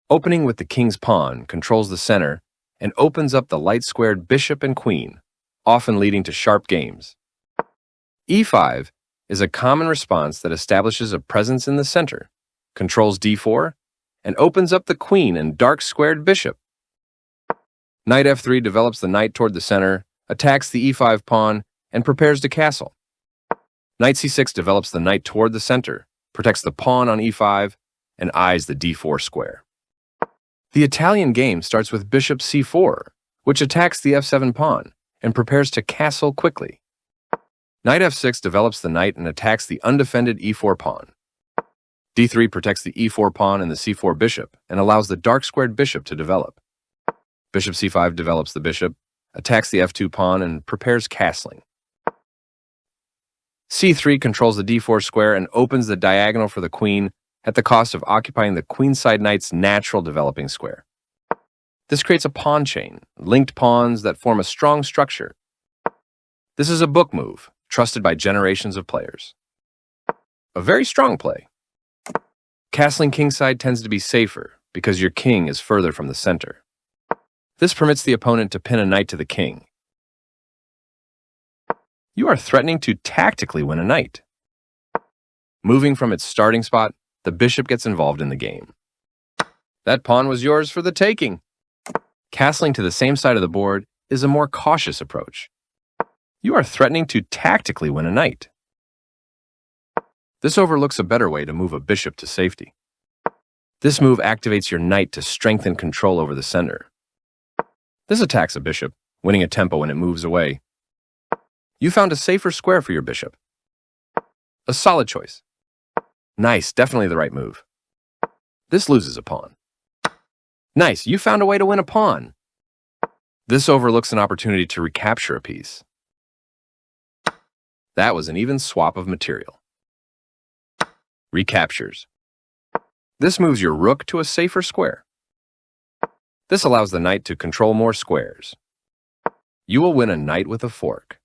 Opening with the king's pawn controls the center and opens up the light-squared bishop and queen, often leading to sharp games. e5 is a common response that establishes a presence in the center, controls d4, and opens up the queen and dark-squared bishop. Knight f3 develops the knight toward the center, attacks the e5 pawn, and prepares to castle. Knight c6 develops the knight toward the center, protects the pawn on e5, and eyes the d4 square. The Italian game starts with bishop c4, which attacks the f7 pawn and prepares to castle quickly. Knight f6 develops the knight and attacks the undefended e4 pawn. d3 protects the e4 pawn and the c4 bishop and allows the dark-squared bishop to develop. Bishop c5 develops the bishop, attacks the f2 pawn, and prepares castling. c3 controls the d4 square and opens the diagonal for the queen at the cost of occupying the queenside knight's natural developing square. This creates a pawn chain, linked pawns that form a strong structure. This is a book move, trusted by generations of players. A very strong play. Castling kingside tends to be safer because your king is further from the center. This permits the opponent to pin a knight to the king. You are threatening to tactically win a knight. Moving from its starting spot, the bishop gets involved in the game. That pawn was yours for the taking. Castling to the same side of the board is a more cautious approach. You are threatening to tactically win a knight. This overlooks a better way to move a bishop to safety. This move activates your knight to strengthen control over the center. This attacks a bishop, winning a tempo when it moves away. You found a safer square for your bishop. A solid choice. Nice, definitely the right move. This loses a pawn. Nice, you found a way to win a pawn. This overlooks an opportunity to recapture a piece. That was an even swap of material. Recaptures. This moves your rook to a safer square. This allows the knight to control more squares. You will win a knight with a fork.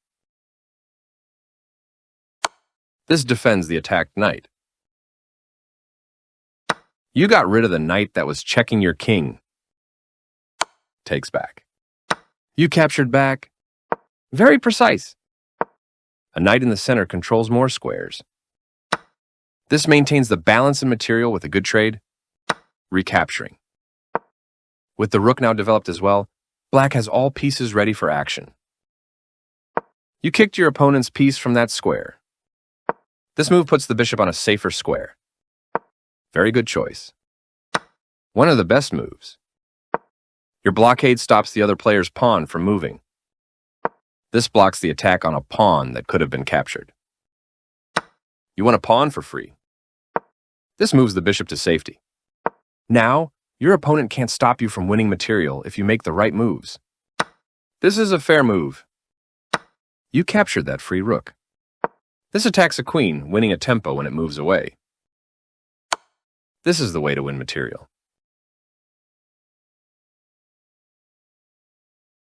This defends the attacked knight. You got rid of the knight that was checking your king. Takes back. You captured back. Very precise. A knight in the center controls more squares. This maintains the balance in material with a good trade. Recapturing. With the rook now developed as well, black has all pieces ready for action. You kicked your opponent's piece from that square. This move puts the bishop on a safer square. Very good choice. One of the best moves. Your blockade stops the other player's pawn from moving. This blocks the attack on a pawn that could have been captured. You want a pawn for free. This moves the bishop to safety. Now, your opponent can't stop you from winning material if you make the right moves. This is a fair move. You captured that free rook. This attacks a queen, winning a tempo when it moves away. This is the way to win material.